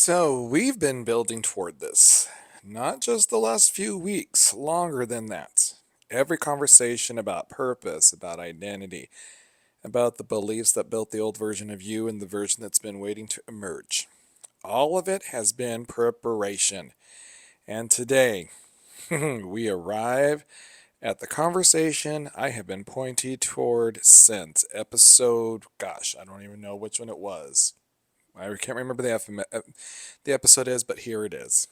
So we've been building toward this, not just the last few weeks, longer than that. Every conversation about purpose, about identity, about the beliefs that built the old version of you and the version that's been waiting to emerge. All of it has been preparation. And today, we arrive at the conversation I have been pointing toward since episode, gosh, I don't even know which one it was. I can't remember the episode is, but here it is.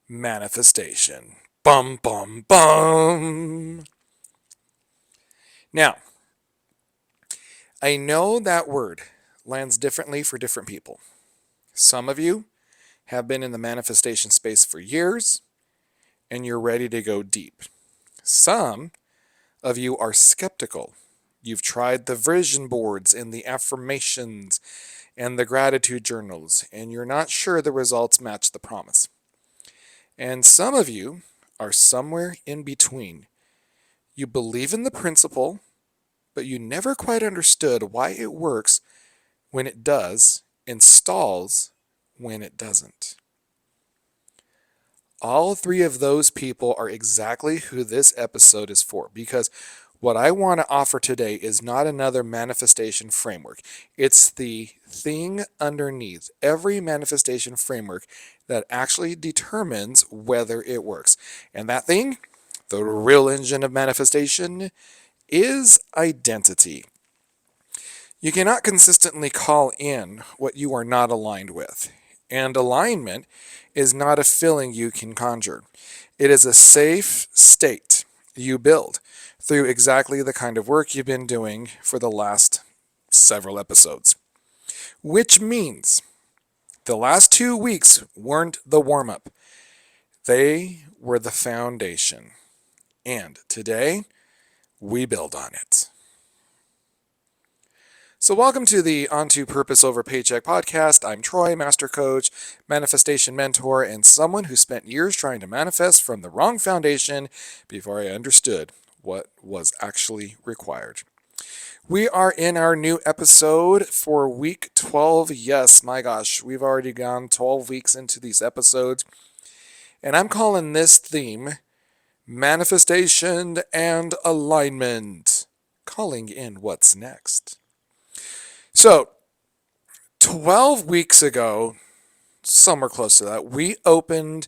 Manifestation. Bum, bum, bum. Now, I know that word lands differently for different people. Some of you have been in the manifestation space for years, and you're ready to go deep. Some of you are skeptical. You've tried the vision boards and the affirmations and the gratitude journals, and you're not sure the results match the promise. And some of you are somewhere in between. You believe in the principle, but you never quite understood why it works when it does and stalls when it doesn't. All three of those people are exactly who this episode is for, because what I want to offer today is not another manifestation framework. It's the thing underneath every manifestation framework that actually determines whether it works. And that thing, the real engine of manifestation, is identity. You cannot consistently call in what you are not aligned with. And alignment is not a feeling you can conjure. It is a safe state you build through exactly the kind of work you've been doing for the last several episodes. Which means the last 2 weeks weren't the warm up, they were the foundation. And today, we build on it. So, welcome to the Onto Purpose Over Paycheck podcast. I'm Troy, Master Coach, Manifestation Mentor, and someone who spent years trying to manifest from the wrong foundation before I understood what was actually required. We are in our new episode for week 12. Yes, my gosh, we've already gone 12 weeks into these episodes. And I'm calling this theme Manifestation and Alignment, calling in what's next. So, 12 weeks ago, somewhere close to that, we opened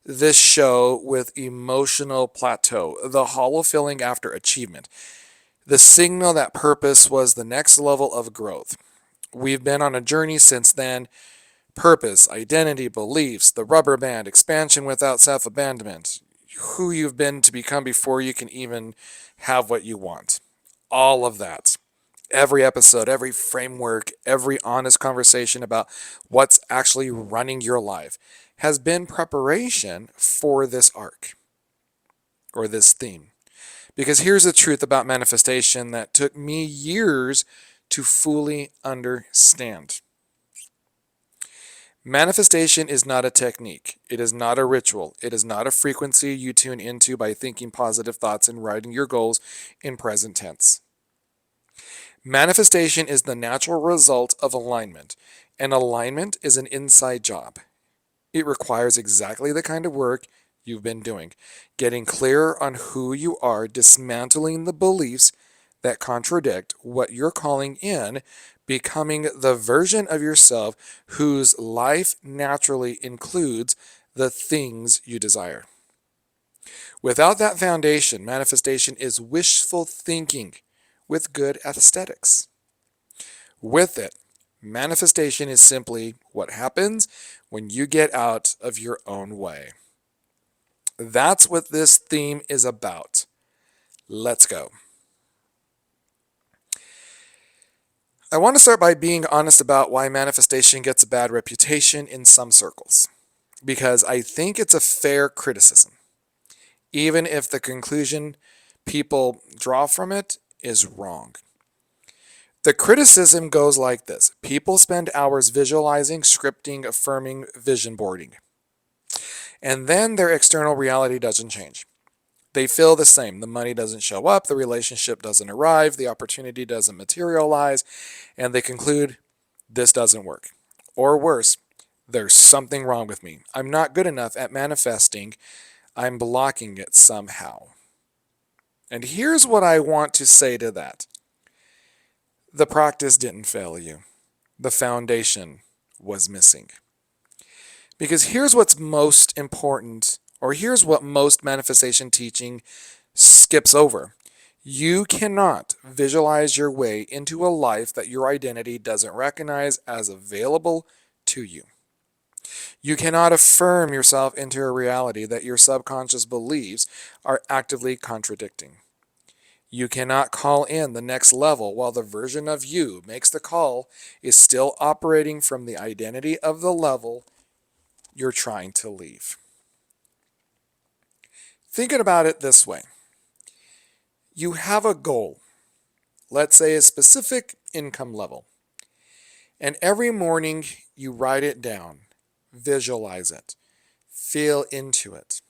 this show with emotional plateau, the hollow feeling after achievement, the signal that purpose was the next level of growth. We've been on a journey since then. Purpose, identity, beliefs, the rubber band, expansion without self-abandonment, who you've been to become before you can even have what you want. All of that. Every episode, every framework, every honest conversation about what's actually running your life has been preparation for this arc or this theme. Because here's the truth about manifestation that took me years to fully understand. Manifestation is not a technique. It is not a ritual. It is not a frequency you tune into by thinking positive thoughts and writing your goals in present tense. Manifestation is the natural result of alignment, and alignment is an inside job. It requires exactly the kind of work you've been doing, getting clear on who you are, dismantling the beliefs that contradict what you're calling in, becoming the version of yourself whose life naturally includes the things you desire. Without that foundation, manifestation is wishful thinking with good aesthetics. With it, manifestation is simply what happens when you get out of your own way. That's what this theme is about. Let's go. I want to start by being honest about why manifestation gets a bad reputation in some circles, because I think it's a fair criticism, even if the conclusion people draw from it is wrong. The criticism goes like this. People spend hours visualizing, scripting, affirming, vision boarding. And then their external reality doesn't change. They feel the same. The money doesn't show up, the relationship doesn't arrive, the opportunity doesn't materialize, and they conclude this doesn't work. Or worse, There's something wrong with me. I'm not good enough at manifesting. I'm blocking it somehow. And here's what I want to say to that. The practice didn't fail you. The foundation was missing. Because here's what's most important, or here's what most manifestation teaching skips over. You cannot visualize your way into a life that your identity doesn't recognize as available to you. You cannot affirm yourself into a reality that your subconscious believes are actively contradicting. You cannot call in the next level while the version of you makes the call is still operating from the identity of the level you're trying to leave. Thinking about it this way. You have a goal, let's say a specific income level, and every morning you write it down, visualize it, feel into it.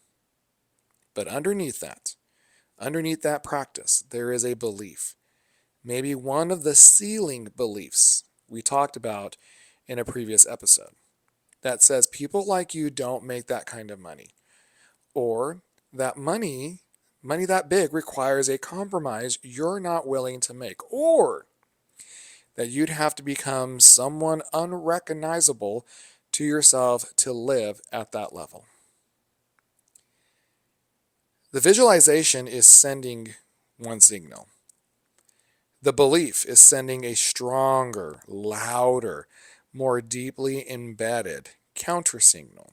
But underneath that practice, there is a belief, maybe one of the ceiling beliefs we talked about in a previous episode, that says people like you don't make that kind of money, or that money that big requires a compromise you're not willing to make, or that you'd have to become someone unrecognizable to yourself to live at that level. The visualization is sending one signal. The belief is sending a stronger, louder, more deeply embedded counter signal.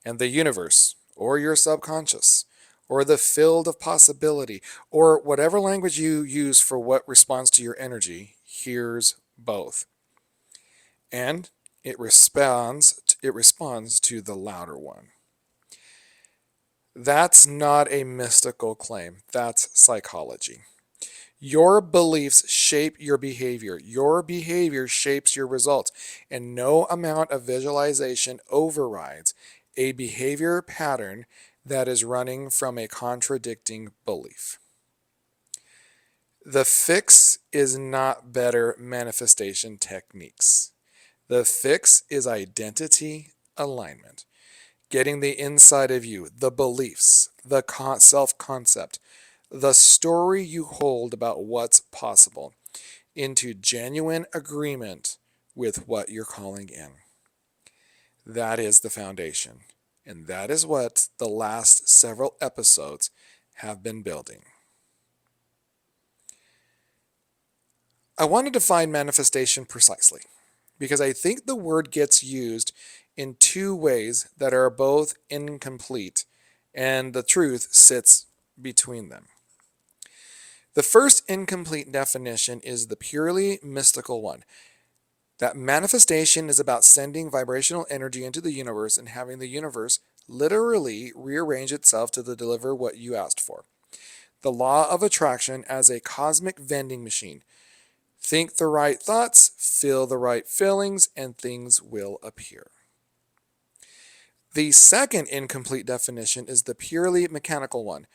And the universe, or your subconscious, or the field of possibility, or whatever language you use for what responds to your energy, hears both. And it responds to the louder one. That's not a mystical claim. That's psychology. Your beliefs shape your behavior. Your behavior shapes your results. And no amount of visualization overrides a behavior pattern that is running from a contradicting belief. The fix is not better manifestation techniques. The fix is identity alignment. Getting the inside of you, the beliefs, the self-concept, the story you hold about what's possible, into genuine agreement with what you're calling in. That is the foundation. And that is what the last several episodes have been building. I want to define manifestation precisely, because I think the word gets used in two ways that are both incomplete, and the truth sits between them. The first incomplete definition is the purely mystical one, that manifestation is about sending vibrational energy into the universe and having the universe literally rearrange itself to deliver what you asked for. The law of attraction as a cosmic vending machine. Think the right thoughts, feel the right feelings, and things will appear. The second incomplete definition is the purely mechanical one,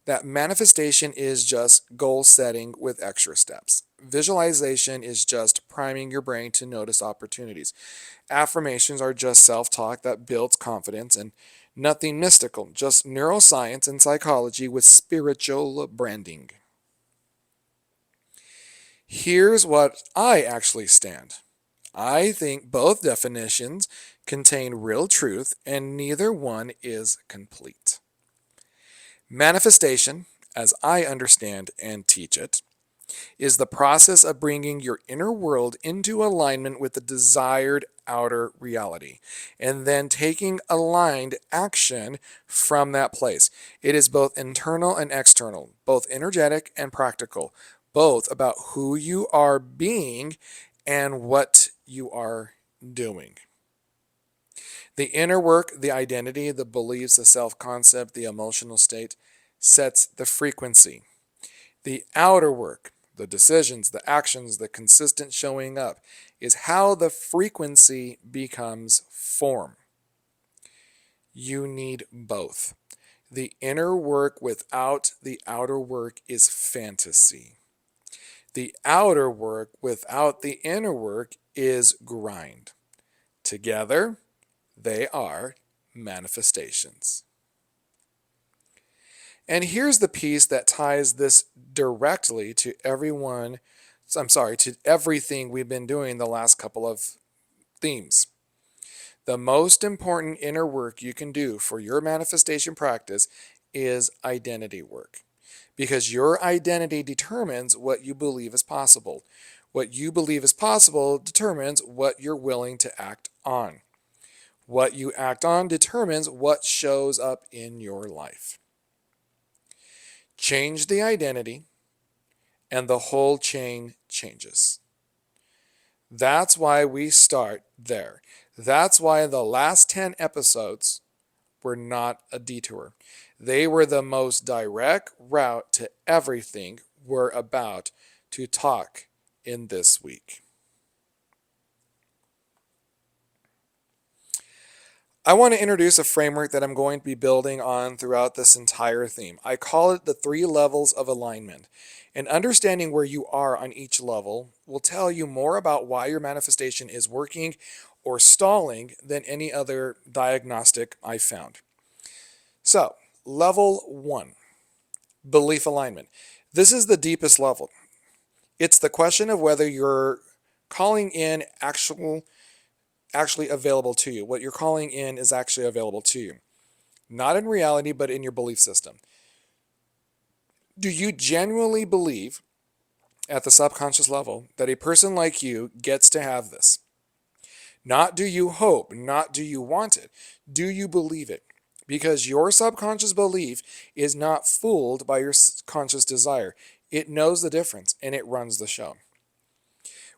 that manifestation is just goal setting with extra steps. Visualization is just priming your brain to notice opportunities. Affirmations are just self-talk that builds confidence, and nothing mystical, just neuroscience and psychology with spiritual branding. Here's what I actually stand. I think both definitions contain real truth, and neither one is complete. Manifestation, as I understand and teach it, is the process of bringing your inner world into alignment with the desired outer reality, and then taking aligned action from that place. It is both internal and external, both energetic and practical, both about who you are being and what you are doing. The inner work, the identity, the beliefs, the self-concept, the emotional state, sets the frequency. The outer work, the decisions, the actions, the consistent showing up, is how the frequency becomes form. You need both. The inner work without the outer work is fantasy. The outer work without the inner work is grind. Together, they are manifestations. And here's the piece that ties this directly to to everything we've been doing the last couple of themes. The most important inner work you can do for your manifestation practice is identity work. Because your identity determines what you believe is possible. What you believe is possible determines what you're willing to act on. What you act on determines what shows up in your life. Change the identity, and the whole chain changes. That's why we start there. That's why the last 10 episodes were not a detour. They were the most direct route to everything we're about to talk in this week. I want to introduce a framework that I'm going to be building on throughout this entire theme. I call it the 3 levels of alignment. And understanding where you are on each level will tell you more about why your manifestation is working or stalling than any other diagnostic I've found. So, level 1, belief alignment. This is the deepest level. It's the question of whether you're calling in actually available to you. What you're calling in is actually available to you. Not in reality, but in your belief system. Do you genuinely believe at the subconscious level that a person like you gets to have this? Not do you hope, not do you want it. Do you believe it? Because your subconscious belief is not fooled by your conscious desire. It knows the difference and it runs the show.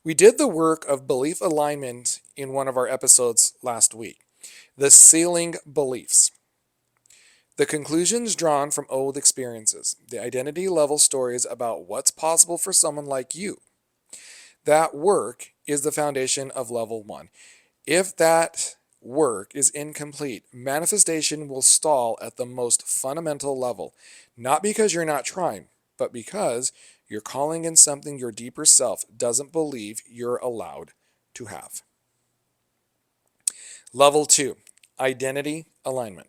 We did the work of belief alignment in one of our episodes last week, the ceiling beliefs. The conclusions drawn from old experiences, the identity level stories about what's possible for someone like you. That work is the foundation of level 1. If that work is incomplete, manifestation will stall at the most fundamental level, not because you're not trying, but because you're calling in something your deeper self doesn't believe you're allowed to have. Level 2, identity alignment.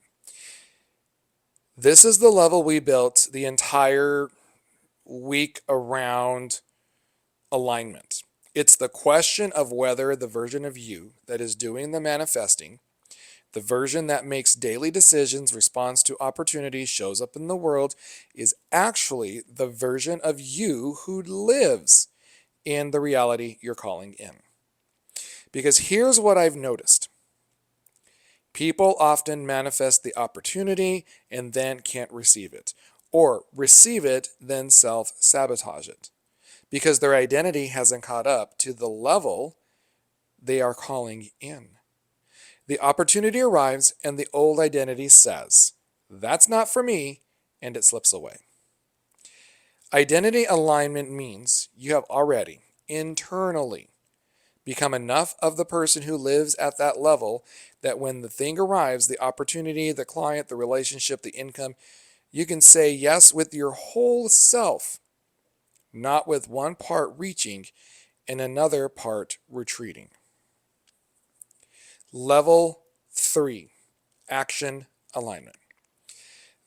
This is the level we built the entire week around alignment. It's the question of whether the version of you that is doing the manifesting, the version that makes daily decisions, responds to opportunities, shows up in the world, is actually the version of you who lives in the reality you're calling in. Because here's what I've noticed. People often manifest the opportunity and then can't receive it, or receive it, then self-sabotage it, because their identity hasn't caught up to the level they are calling in. The opportunity arrives and the old identity says, "That's not for me," and it slips away. Identity alignment means you have already, internally, become enough of the person who lives at that level that when the thing arrives, the opportunity, the client, the relationship, the income, you can say yes with your whole self, not with one part reaching and another part retreating. Level 3, action alignment.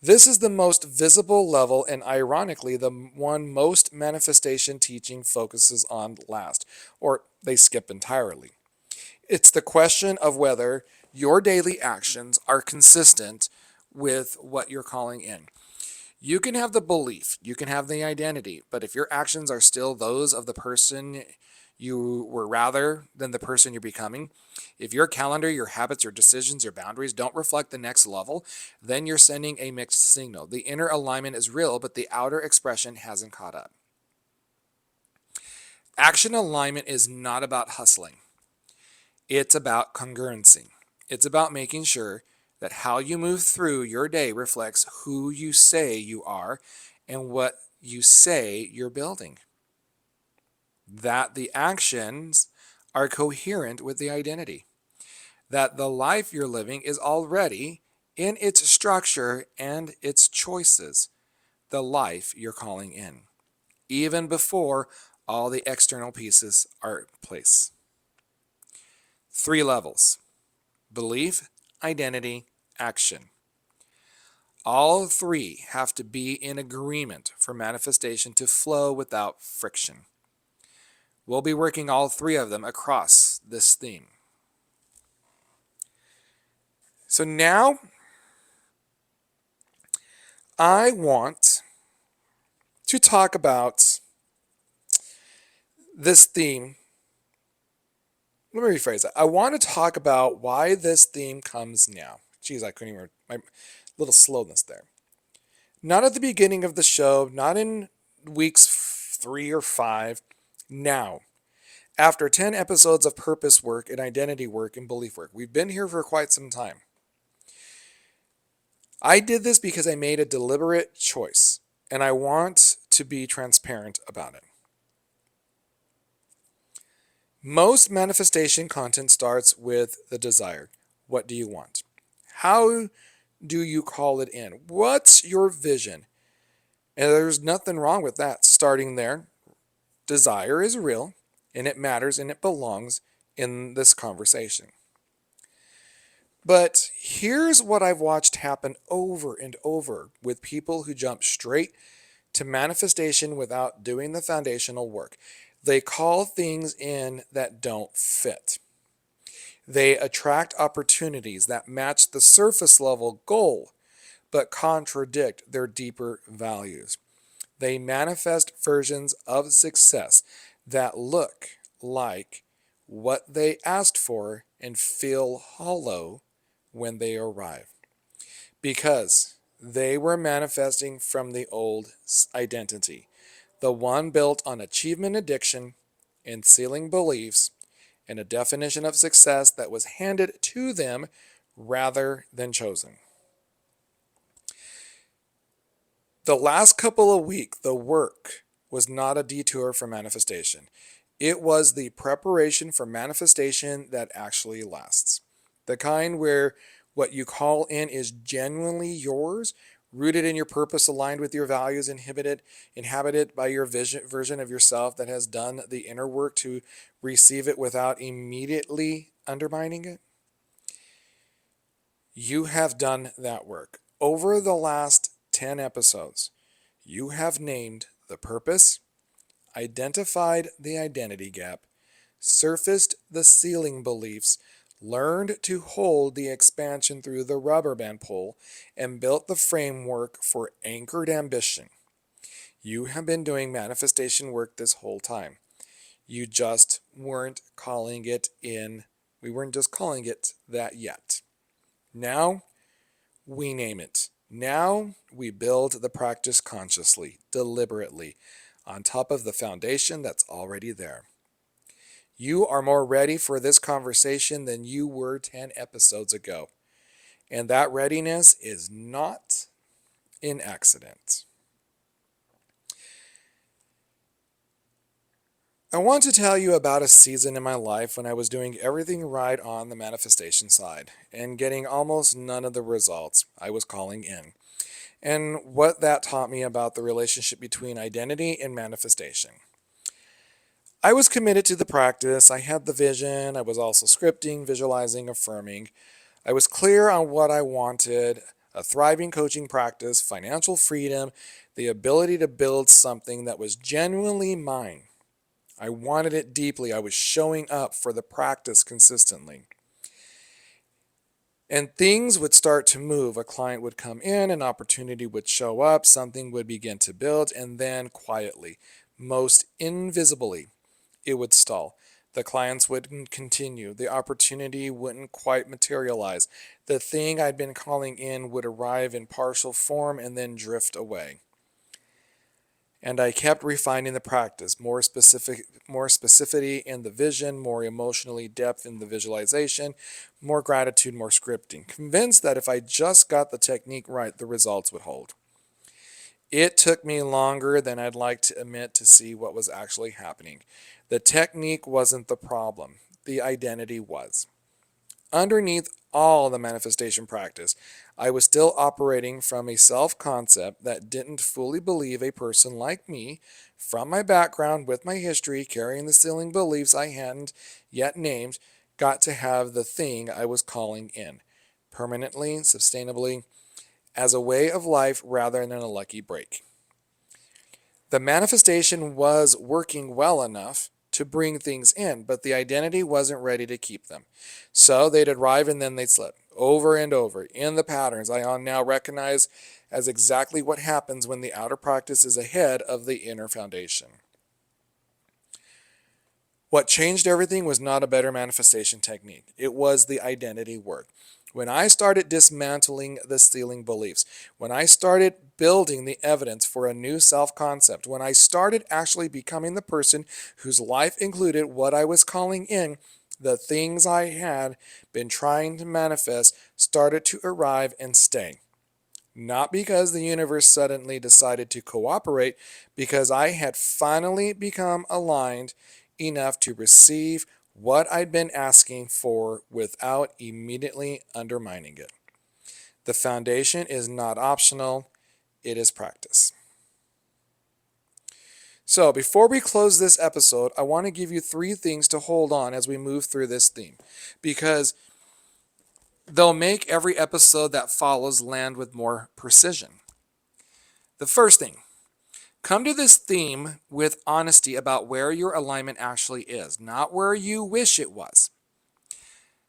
This is the most visible level and ironically the one most manifestation teaching focuses on last, or they skip entirely. It's the question of whether your daily actions are consistent with what you're calling in. You can have the belief, you can have the identity, but if your actions are still those of the person you were rather than the person you're becoming, if your calendar, your habits, your decisions, your boundaries don't reflect the next level, then you're sending a mixed signal. The inner alignment is real, but the outer expression hasn't caught up. Action alignment is not about hustling. It's about congruency. It's about making sure that how you move through your day reflects who you say you are and what you say you're building. That the actions are coherent with the identity. That the life you're living is already, in its structure and its choices, the life you're calling in, even before all the external pieces are in place. 3 levels. belief, identity, action. All three have to be in agreement for manifestation to flow without friction. We'll be working all three of them across this theme. So now I want to talk about this theme. Let me rephrase that. I want to talk about why this theme comes now. Geez, I couldn't even, my little slowness there. Not at the beginning of the show, not in weeks 3 or 5, now. After 10 episodes of purpose work and identity work and belief work. We've been here for quite some time. I did this because I made a deliberate choice, and I want to be transparent about it. Most manifestation content starts with the desire. What do you want? How do you call it in? What's your vision? And there's nothing wrong with that. Starting there, desire is real, and it matters, and it belongs in this conversation. But here's what I've watched happen over and over with people who jump straight to manifestation without doing the foundational work. They call things in that don't fit. They attract opportunities that match the surface level goal, but contradict their deeper values. They manifest versions of success that look like what they asked for and feel hollow when they arrive, because they were manifesting from the old identity, the one built on achievement addiction and ceiling beliefs and a definition of success that was handed to them rather than chosen. The last couple of weeks, the work was not a detour for manifestation. It was the preparation for manifestation that actually lasts. The kind where what you call in is genuinely yours, rooted in your purpose, aligned with your values, inhabited by your version of yourself that has done the inner work to receive it without immediately undermining it. You have done that work. Over the last 10 episodes, you have named the purpose, identified the identity gap, surfaced the ceiling beliefs, learned to hold the expansion through the rubber band pull, and built the framework for anchored ambition. You have been doing manifestation work this whole time. You just weren't calling it in. We weren't just calling it that yet. Now we name it. Now we build the practice consciously, deliberately, on top of the foundation that's already there. You are more ready for this conversation than you were 10 episodes ago. And that readiness is not an accident. I want to tell you about a season in my life when I was doing everything right on the manifestation side and getting almost none of the results I was calling in, and what that taught me about the relationship between identity and manifestation. I was committed to the practice. I had the vision. I was also scripting, visualizing, affirming. I was clear on what I wanted: a thriving coaching practice, financial freedom, the ability to build something that was genuinely mine. I wanted it deeply. I was showing up for the practice consistently. And things would start to move. A client would come in, an opportunity would show up, something would begin to build, and then quietly, most invisibly, it would stall. The clients wouldn't continue. The opportunity wouldn't quite materialize. The thing I'd been calling in would arrive in partial form and then drift away. And I kept refining the practice, more specificity in the vision, more emotionally depth in the visualization, more gratitude, more scripting, convinced that if I just got the technique right, the results would hold. It took me longer than I'd like to admit to see what was actually happening. The technique wasn't the problem. The identity was. Underneath all the manifestation practice, I was still operating from a self-concept that didn't fully believe a person like me, from my background, with my history, carrying the ceiling beliefs I hadn't yet named, got to have the thing I was calling in, permanently, sustainably, as a way of life rather than a lucky break. The manifestation was working well enough to bring things in, but the identity wasn't ready to keep them. So they'd arrive and then they'd slip over and over in the patterns I now recognize as exactly what happens when the outer practice is ahead of the inner foundation. What changed everything was not a better manifestation technique. It was the identity work. When I started dismantling the ceiling beliefs, when I started building the evidence for a new self-concept, when I started actually becoming the person whose life included what I was calling in, the things I had been trying to manifest started to arrive and stay. Not because the universe suddenly decided to cooperate, because I had finally become aligned enough to receive what I'd been asking for without immediately undermining it. The foundation is not optional, it is practice. So, before we close this episode, I want to give you 3 things to hold on as we move through this theme, because they'll make every episode that follows land with more precision. The first thing, come to this theme with honesty about where your alignment actually is, not where you wish it was.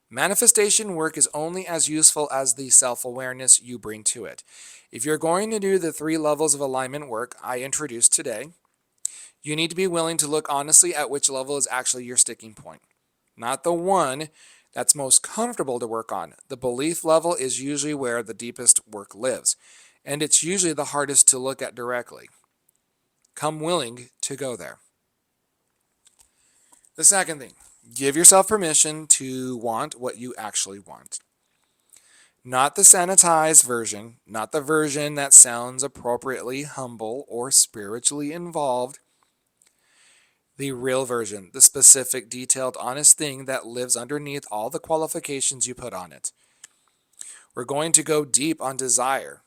Manifestation work is only as useful as the self-awareness you bring to it. If you're going to do the 3 levels of alignment work I introduced today, you need to be willing to look honestly at which level is actually your sticking point, not the one that's most comfortable to work on. The belief level is usually where the deepest work lives, and it's usually the hardest to look at directly. Come willing to go there. The second thing, give yourself permission to want what you actually want. Not the sanitized version, not the version that sounds appropriately humble or spiritually involved. The real version, the specific, detailed, honest thing that lives underneath all the qualifications you put on it. We're going to go deep on desire,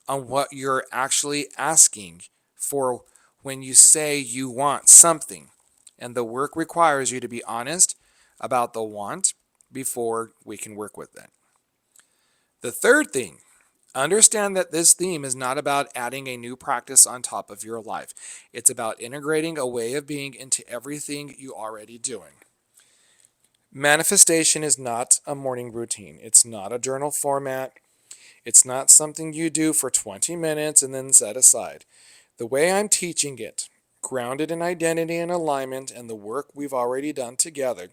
on what you're actually asking for when you say you want something. And the work requires you to be honest about the want before we can work with it. The third thing, understand that this theme is not about adding a new practice on top of your life. It's about integrating a way of being into everything you're already doing. Manifestation is not a morning routine. It's not a journal format. It's not something you do for 20 minutes and then set aside. The way I'm teaching it, grounded in identity and alignment and the work we've already done together,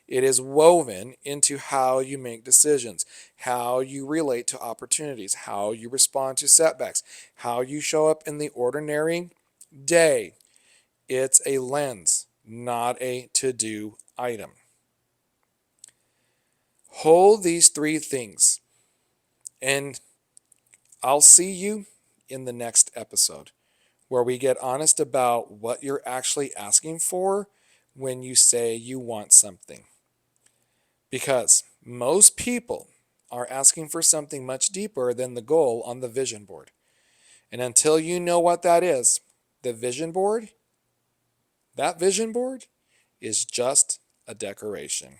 it is woven into how you make decisions, how you relate to opportunities, how you respond to setbacks, how you show up in the ordinary day. It's a lens, not a to-do item. Hold these 3 things, and I'll see you in the next episode, where we get honest about what you're actually asking for when you say you want something. Because most people are asking for something much deeper than the goal on the vision board. And until you know what that is, the vision board, that vision board is just a decoration.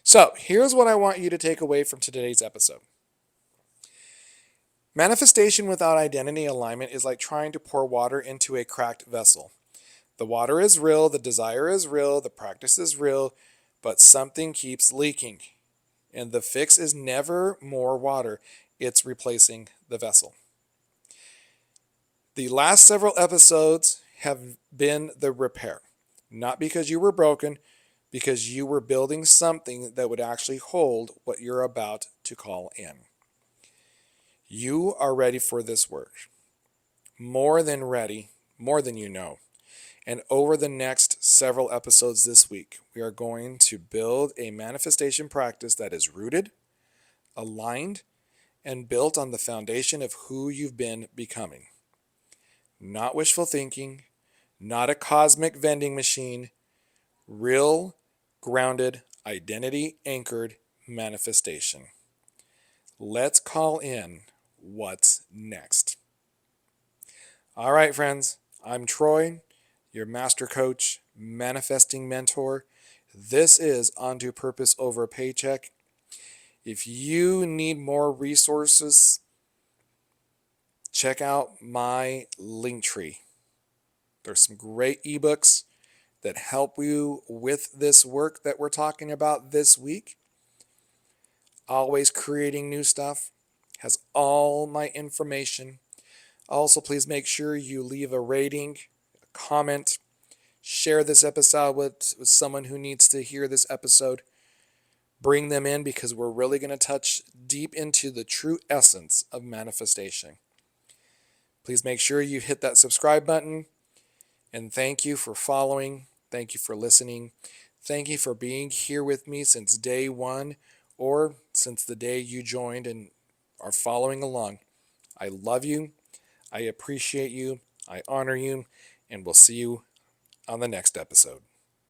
So here's what I want you to take away from today's episode. Manifestation without identity alignment is like trying to pour water into a cracked vessel. The water is real, the desire is real, the practice is real, but something keeps leaking. And the fix is never more water. It's replacing the vessel. The last several episodes have been the repair. Not because you were broken, because you were building something that would actually hold what you're about to call in. You are ready for this work. More than ready, more than you know. And over the next several episodes this week, we are going to build a manifestation practice that is rooted, aligned, and built on the foundation of who you've been becoming. Not wishful thinking, not a cosmic vending machine, real, grounded, identity-anchored manifestation. Let's call in what's next. All right, friends, I'm Troy, your master coach, manifesting mentor. This is Onto Purpose Over Paycheck. If you need more resources, check out my link tree. There's some great ebooks that help you with this work that we're talking about this week. Always creating new stuff. Has all my information. Also, please make sure you leave a rating, a comment, share this episode with someone who needs to hear this episode. Bring them in because we're really going to touch deep into the true essence of manifestation. Please make sure you hit that subscribe button. And thank you for following. Thank you for listening. Thank you for being here with me since day one or since the day you joined and are following along. I love you. I appreciate you. I honor you. And we'll see you on the next episode.